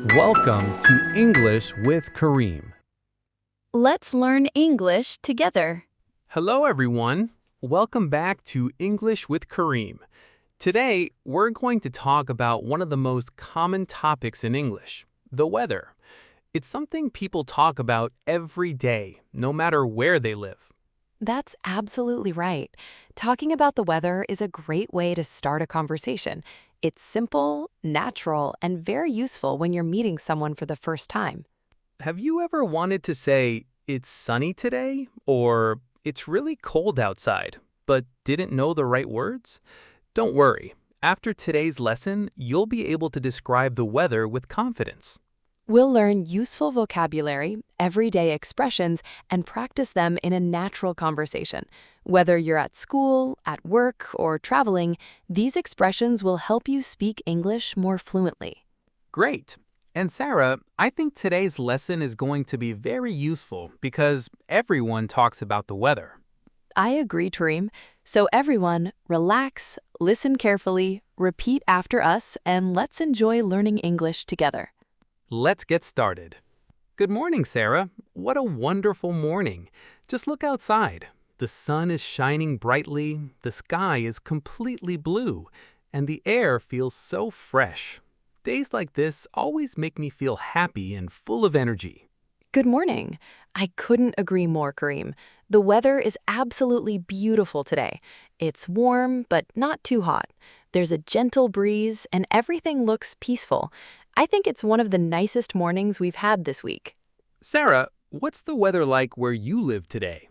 Welcome to English with Karim. Let's learn English together. Hello, everyone. Welcome back to English with Karim. Today, we're going to talk about one of the most common topics in English, the weather. It's something people talk about every day, no matter where they live. That's absolutely right. Talking about the weather is a great way to start a conversation. It's simple, natural, and very useful when you're meeting someone for the first time. Have you ever wanted to say, it's sunny today, or it's really cold outside, but didn't know the right words? Don't worry. After today's lesson, you'll be able to describe the weather with confidence. We'll learn useful vocabulary, everyday expressions, and practice them in a natural conversation. Whether you're at school, at work, or traveling, these expressions will help you speak English more fluently. Great. And Sarah, I think today's lesson is going to be very useful because everyone talks about the weather. I agree, Karim. So everyone, relax, listen carefully, repeat after us, and let's enjoy learning English together. Let's get started. Good morning, Sarah. What a wonderful morning. Just look outside. The sun is shining brightly, the sky is completely blue, and the air feels so fresh. Days like this always make me feel happy and full of energy. Good morning. I couldn't agree more, Karim. The weather is absolutely beautiful today. It's warm, but not too hot. There's a gentle breeze, and everything looks peaceful. I think it's one of the nicest mornings we've had this week. Sarah, what's the weather like where you live today?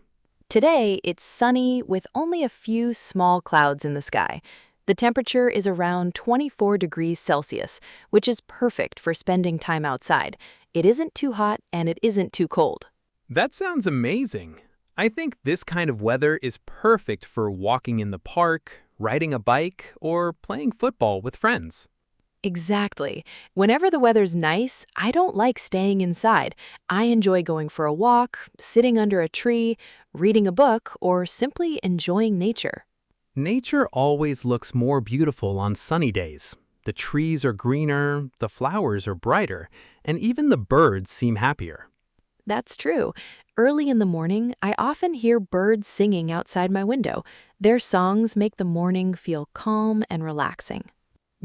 Today, it's sunny with only a few small clouds in the sky. The temperature is around 24 degrees Celsius, which is perfect for spending time outside. It isn't too hot and it isn't too cold. That sounds amazing. I think this kind of weather is perfect for walking in the park, riding a bike, or playing football with friends. Exactly. Whenever the weather's nice, I don't like staying inside. I enjoy going for a walk, sitting under a tree, reading a book, or simply enjoying nature. Nature always looks more beautiful on sunny days. The trees are greener, the flowers are brighter, and even the birds seem happier. That's true. Early in the morning, I often hear birds singing outside my window. Their songs make the morning feel calm and relaxing.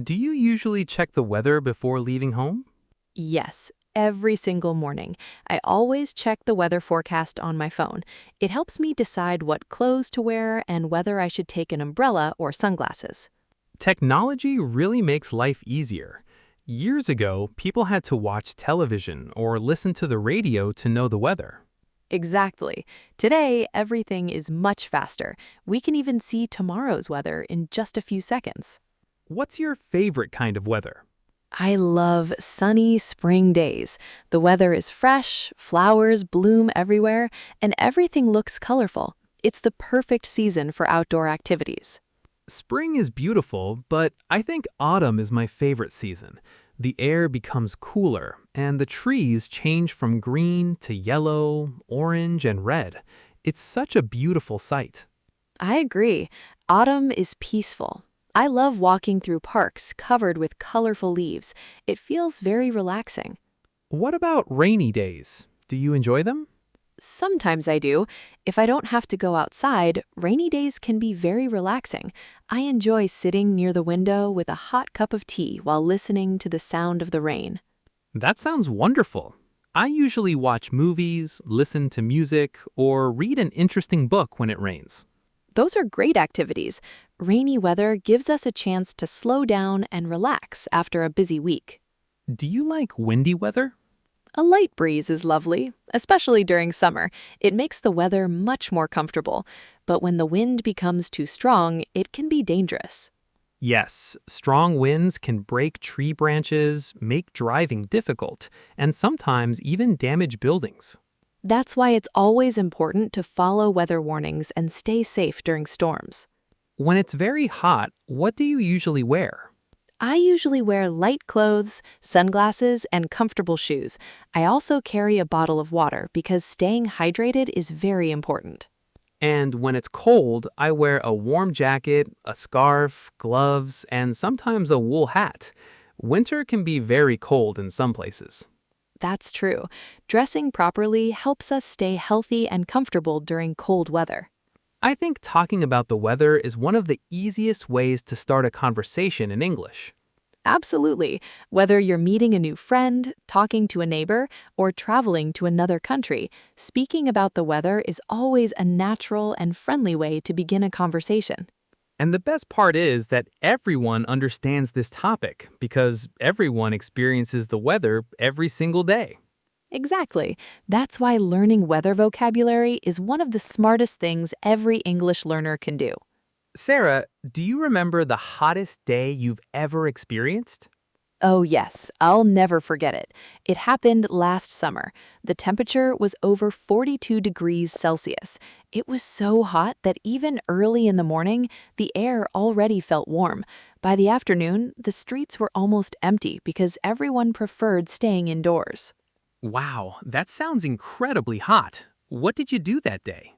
Do you usually check the weather before leaving home? Yes, every single morning. I always check the weather forecast on my phone. It helps me decide what clothes to wear and whether I should take an umbrella or sunglasses. Technology really makes life easier. Years ago, people had to watch television or listen to the radio to know the weather. Exactly. Today, everything is much faster. We can even see tomorrow's weather in just a few seconds. What's your favorite kind of weather? I love sunny spring days. The weather is fresh, flowers bloom everywhere, and everything looks colorful. It's the perfect season for outdoor activities. Spring is beautiful, but I think autumn is my favorite season. The air becomes cooler, and the trees change from green to yellow, orange, and red. It's such a beautiful sight. I agree. Autumn is peaceful. I love walking through parks covered with colorful leaves. It feels very relaxing. What about rainy days? Do you enjoy them? Sometimes I do. If I don't have to go outside, rainy days can be very relaxing. I enjoy sitting near the window with a hot cup of tea while listening to the sound of the rain. That sounds wonderful. I usually watch movies, listen to music, or read an interesting book when it rains. Those are great activities. Rainy weather gives us a chance to slow down and relax after a busy week. Do you like windy weather? A light breeze is lovely, especially during summer. It makes the weather much more comfortable. But when the wind becomes too strong, it can be dangerous. Yes, strong winds can break tree branches, make driving difficult, and sometimes even damage buildings. That's why it's always important to follow weather warnings and stay safe during storms. When it's very hot, what do you usually wear? I usually wear light clothes, sunglasses, and comfortable shoes. I also carry a bottle of water because staying hydrated is very important. And when it's cold, I wear a warm jacket, a scarf, gloves, and sometimes a wool hat. Winter can be very cold in some places. That's true. Dressing properly helps us stay healthy and comfortable during cold weather. I think talking about the weather is one of the easiest ways to start a conversation in English. Absolutely. Whether you're meeting a new friend, talking to a neighbor, or traveling to another country, speaking about the weather is always a natural and friendly way to begin a conversation. And the best part is that everyone understands this topic because everyone experiences the weather every single day. Exactly. That's why learning weather vocabulary is one of the smartest things every English learner can do. Sarah, do you remember the hottest day you've ever experienced? Oh, yes, I'll never forget it. It happened last summer. The temperature was over 42 degrees Celsius. It was so hot that even early in the morning, the air already felt warm. By the afternoon, the streets were almost empty because everyone preferred staying indoors. Wow, that sounds incredibly hot. What did you do that day?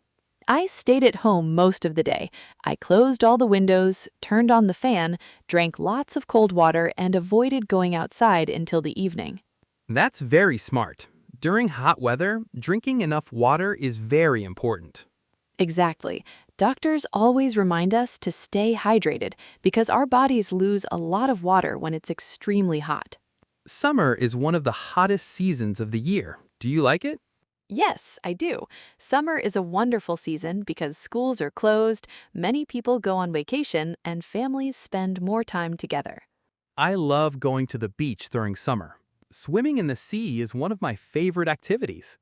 I stayed at home most of the day. I closed all the windows, turned on the fan, drank lots of cold water, and avoided going outside until the evening. That's very smart. During hot weather, drinking enough water is very important. Exactly. Doctors always remind us to stay hydrated because our bodies lose a lot of water when it's extremely hot. Summer is one of the hottest seasons of the year. Do you like it? Yes, I do. Summer is a wonderful season because schools are closed, many people go on vacation, and families spend more time together. I love going to the beach during summer. Swimming in the sea is one of my favorite activities.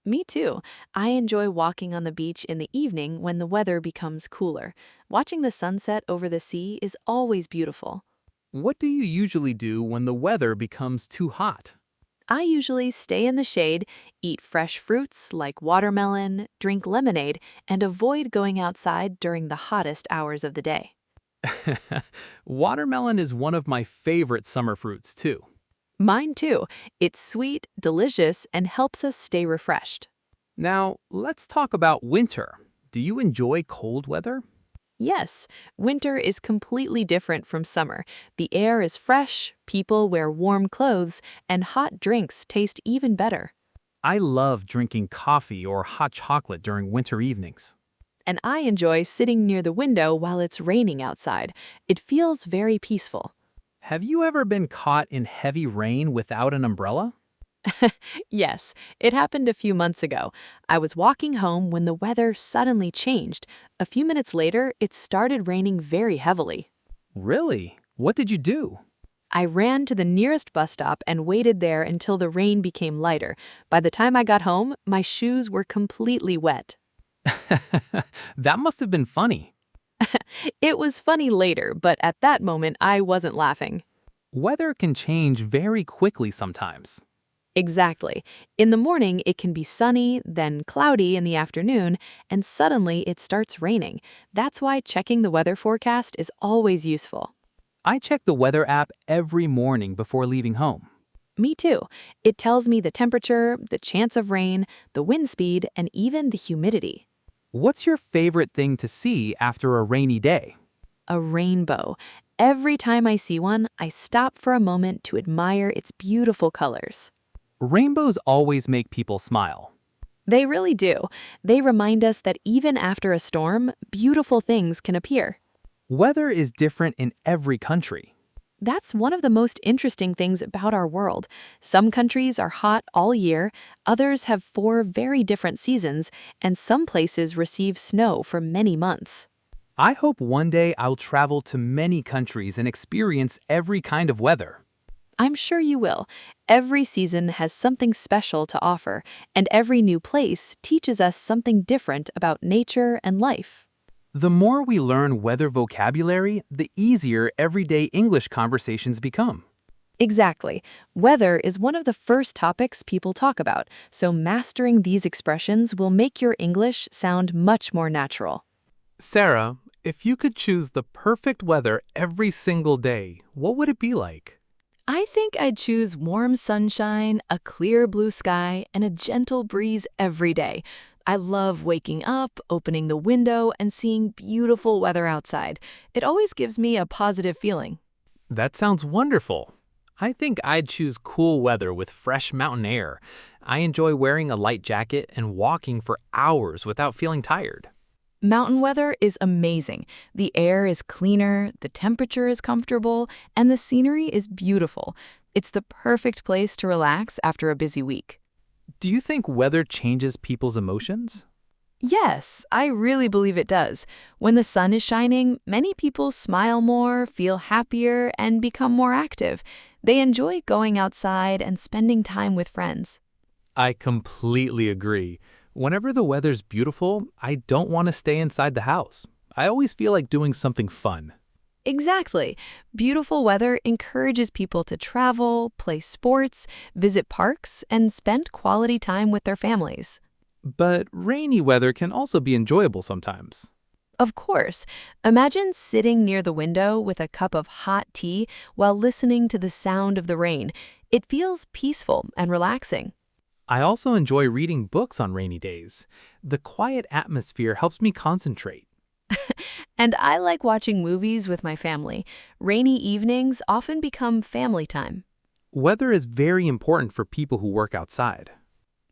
Me too. I enjoy walking on the beach in the evening when the weather becomes cooler. Watching the sunset over the sea is always beautiful. What do you usually do when the weather becomes too hot? I usually stay in the shade, eat fresh fruits like watermelon, drink lemonade, and avoid going outside during the hottest hours of the day. Watermelon is one of my favorite summer fruits, too. Mine too. It's sweet, delicious, and helps us stay refreshed. Now, let's talk about winter. Do you enjoy cold weather? Yes, winter is completely different from summer. The air is fresh, people wear warm clothes, and hot drinks taste even better. I love drinking coffee or hot chocolate during winter evenings. And I enjoy sitting near the window while it's raining outside. It feels very peaceful. Have you ever been caught in heavy rain without an umbrella? Yes, it happened a few months ago. I was walking home when the weather suddenly changed. A few minutes later, it started raining very heavily. Really? What did you do? I ran to the nearest bus stop and waited there until the rain became lighter. By the time I got home, my shoes were completely wet. That must have been funny. It was funny later, but at that moment, I wasn't laughing. Weather can change very quickly sometimes. Exactly. In the morning, it can be sunny, then cloudy in the afternoon, and suddenly it starts raining. That's why checking the weather forecast is always useful. I check the weather app every morning before leaving home. Me too. It tells me the temperature, the chance of rain, the wind speed, and even the humidity. What's your favorite thing to see after a rainy day? A rainbow. Every time I see one, I stop for a moment to admire its beautiful colors. Rainbows always make people smile. They really do. They remind us that even after a storm, beautiful things can appear. Weather is different in every country. That's one of the most interesting things about our world. Some countries are hot all year, others have 4 very different seasons, and some places receive snow for many months. I hope one day I'll travel to many countries and experience every kind of weather. I'm sure you will. Every season has something special to offer, and every new place teaches us something different about nature and life. The more we learn weather vocabulary, the easier everyday English conversations become. Exactly. Weather is one of the first topics people talk about, so mastering these expressions will make your English sound much more natural. Sarah, if you could choose the perfect weather every single day, what would it be like? I think I'd choose warm sunshine, a clear blue sky, and a gentle breeze every day. I love waking up, opening the window, and seeing beautiful weather outside. It always gives me a positive feeling. That sounds wonderful. I think I'd choose cool weather with fresh mountain air. I enjoy wearing a light jacket and walking for hours without feeling tired. Mountain weather is amazing. The air is cleaner, the temperature is comfortable, and the scenery is beautiful. It's the perfect place to relax after a busy week. Do you think weather changes people's emotions? Yes, I really believe it does. When the sun is shining, many people smile more, feel happier, and become more active. They enjoy going outside and spending time with friends. I completely agree. Whenever the weather's beautiful, I don't want to stay inside the house. I always feel like doing something fun. Exactly. Beautiful weather encourages people to travel, play sports, visit parks, and spend quality time with their families. But rainy weather can also be enjoyable sometimes. Of course, imagine sitting near the window with a cup of hot tea while listening to the sound of the rain. It feels peaceful and relaxing. I also enjoy reading books on rainy days. The quiet atmosphere helps me concentrate. And I like watching movies with my family. Rainy evenings often become family time. Weather is very important for people who work outside.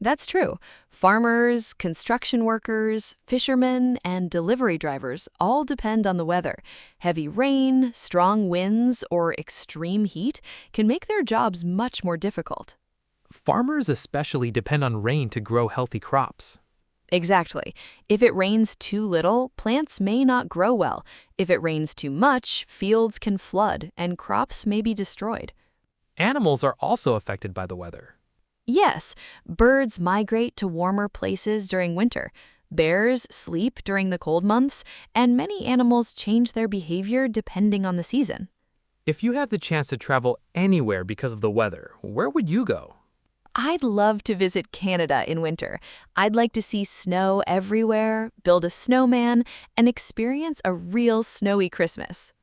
That's true. Farmers, construction workers, fishermen, and delivery drivers all depend on the weather. Heavy rain, strong winds, or extreme heat can make their jobs much more difficult. Farmers especially depend on rain to grow healthy crops. Exactly. If it rains too little, plants may not grow well. If it rains too much, fields can flood and crops may be destroyed. Animals are also affected by the weather. Yes, birds migrate to warmer places during winter. Bears sleep during the cold months, and many animals change their behavior depending on the season. If you had the chance to travel anywhere because of the weather, where would you go? I'd love to visit Canada in winter. I'd like to see snow everywhere, build a snowman, and experience a real snowy Christmas.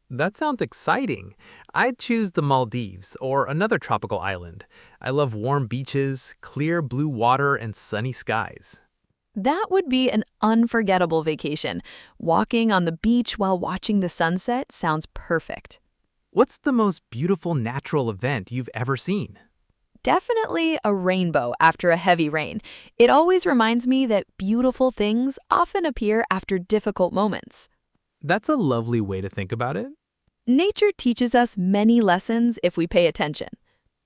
That sounds exciting. I'd choose the Maldives or another tropical island. I love warm beaches, clear blue water, and sunny skies. That would be an unforgettable vacation. Walking on the beach while watching the sunset sounds perfect. What's the most beautiful natural event you've ever seen? Definitely a rainbow after a heavy rain. It always reminds me that beautiful things often appear after difficult moments. That's a lovely way to think about it. Nature teaches us many lessons if we pay attention.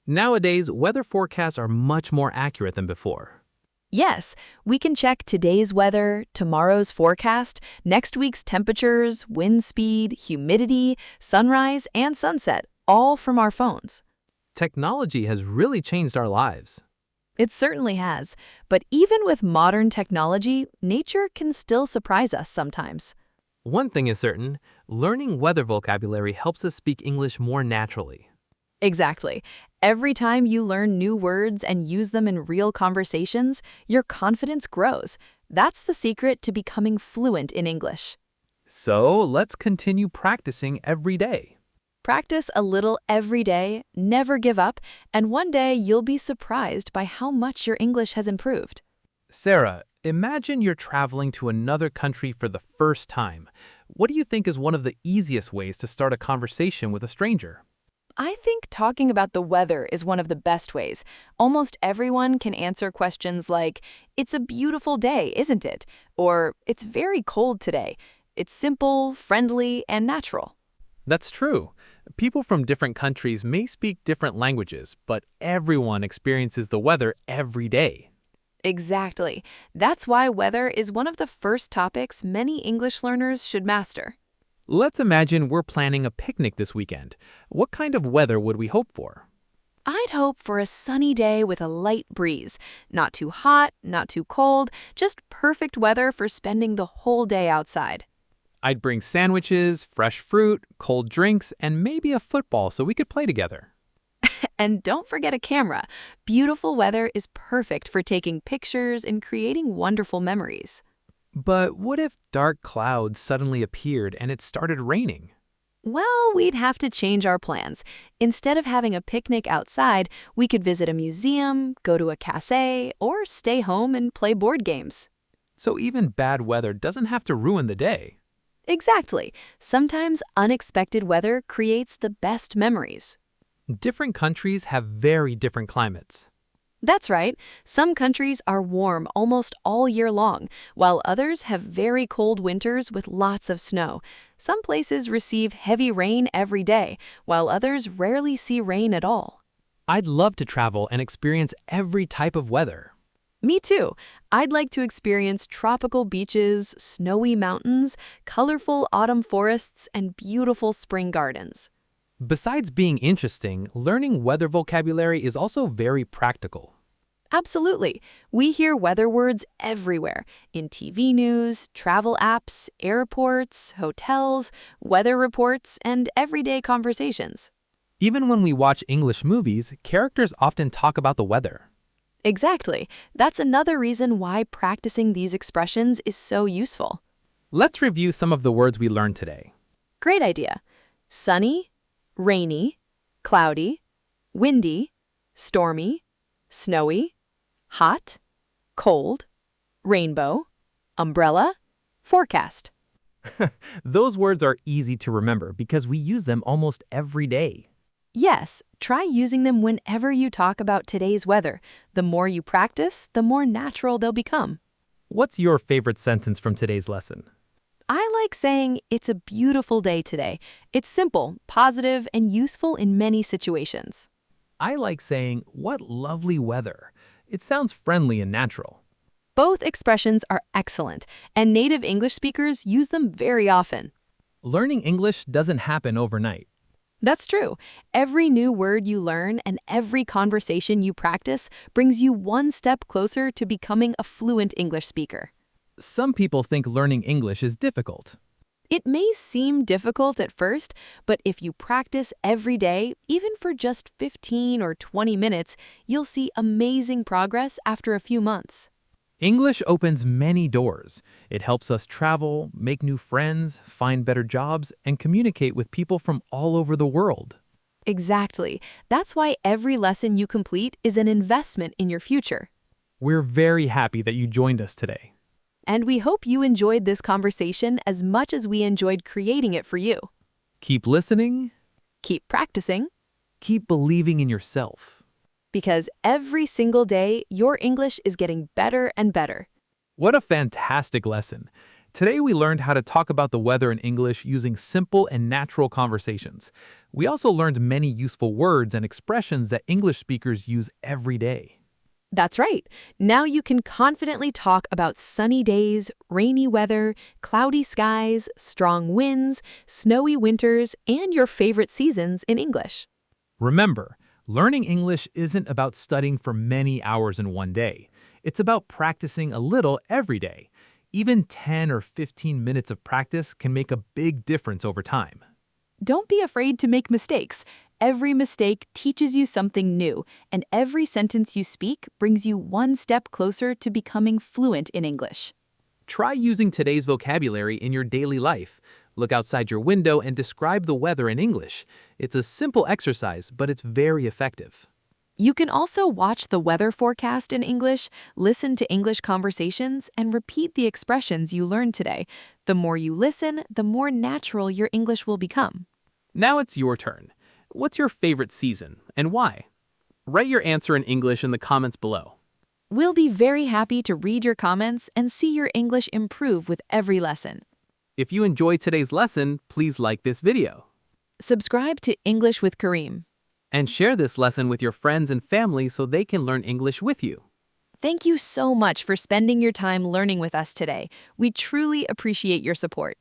Nowadays, weather forecasts are much more accurate than before. Yes, we can check today's weather, tomorrow's forecast, next week's temperatures, wind speed, humidity, sunrise, and sunset, all from our phones. Technology has really changed our lives. It certainly has, but even with modern technology, nature can still surprise us sometimes. One thing is certain, learning weather vocabulary helps us speak English more naturally. Exactly. Every time you learn new words and use them in real conversations, your confidence grows. That's the secret to becoming fluent in English. So let's continue practicing every day. Practice a little every day, never give up, and one day you'll be surprised by how much your English has improved. Sarah, imagine you're traveling to another country for the first time. What do you think is one of the easiest ways to start a conversation with a stranger? I think talking about the weather is one of the best ways. Almost everyone can answer questions like, "It's a beautiful day, isn't it?" Or, "It's very cold today." It's simple, friendly, and natural. That's true. People from different countries may speak different languages, but everyone experiences the weather every day. Exactly. That's why weather is one of the first topics many English learners should master. Let's imagine we're planning a picnic this weekend. What kind of weather would we hope for? I'd hope for a sunny day with a light breeze. Not too hot, not too cold, just perfect weather for spending the whole day outside. I'd bring sandwiches, fresh fruit, cold drinks, and maybe a football so we could play together. And don't forget a camera. Beautiful weather is perfect for taking pictures and creating wonderful memories. But what if dark clouds suddenly appeared and it started raining? Well, we'd have to change our plans. Instead of having a picnic outside, we could visit a museum, go to a cafe, or stay home and play board games. So even bad weather doesn't have to ruin the day. Exactly. Sometimes unexpected weather creates the best memories. Different countries have very different climates. That's right. Some countries are warm almost all year long, while others have very cold winters with lots of snow. Some places receive heavy rain every day, while others rarely see rain at all. I'd love to travel and experience every type of weather. Me too. I'd like to experience tropical beaches, snowy mountains, colorful autumn forests, and beautiful spring gardens. Besides being interesting, learning weather vocabulary is also very practical. Absolutely. We hear weather words everywhere, in TV news, travel apps, airports, hotels, weather reports, and everyday conversations. Even when we watch English movies, characters often talk about the weather. Exactly. That's another reason why practicing these expressions is so useful. Let's review some of the words we learned today. Great idea. Sunny, rainy, cloudy, windy, stormy, snowy, hot, cold, rainbow, umbrella, forecast. Those words are easy to remember because we use them almost every day. Yes, try using them whenever you talk about today's weather. The more you practice, the more natural they'll become. What's your favorite sentence from today's lesson? I like saying, "It's a beautiful day today." It's simple, positive, and useful in many situations. I like saying, "What lovely weather." It sounds friendly and natural. Both expressions are excellent, and native English speakers use them very often. Learning English doesn't happen overnight. That's true. Every new word you learn and every conversation you practice brings you one step closer to becoming a fluent English speaker. Some people think learning English is difficult. It may seem difficult at first, but if you practice every day, even for just 15 or 20 minutes, you'll see amazing progress after a few months. English opens many doors. It helps us travel, make new friends, find better jobs, and communicate with people from all over the world. Exactly. That's why every lesson you complete is an investment in your future. We're very happy that you joined us today. And we hope you enjoyed this conversation as much as we enjoyed creating it for you. Keep listening, Keep practicing, keep believing in yourself. because every single day, your English is getting better and better. What a fantastic lesson. Today we learned how to talk about the weather in English using simple and natural conversations. We also learned many useful words and expressions that English speakers use every day. That's right. Now you can confidently talk about sunny days, rainy weather, cloudy skies, strong winds, snowy winters, and your favorite seasons in English. Remember, learning English isn't about studying for many hours in one day. It's about practicing a little every day. Even 10 or 15 minutes of practice can make a big difference over time. Don't be afraid to make mistakes. Every mistake teaches you something new, and every sentence you speak brings you one step closer to becoming fluent in English. Try using today's vocabulary in your daily life. Look outside your window and describe the weather in English. It's a simple exercise, but it's very effective. You can also watch the weather forecast in English, listen to English conversations, and repeat the expressions you learned today. The more you listen, the more natural your English will become. Now it's your turn. What's your favorite season and why? Write your answer in English in the comments below. We'll be very happy to read your comments and see your English improve with every lesson. If you enjoyed today's lesson, please like this video. Subscribe to English with Karim. And share this lesson with your friends and family so they can learn English with you. Thank you so much for spending your time learning with us today. We truly appreciate your support.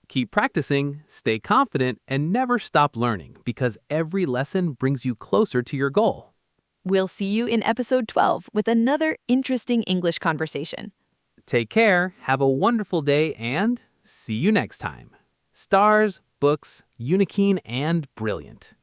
Keep practicing, stay confident, and never stop learning because every lesson brings you closer to your goal. We'll see you in episode 12 with another interesting English conversation. Take care, have a wonderful day, and see you next time. Stars, books, Unikeen, and brilliant.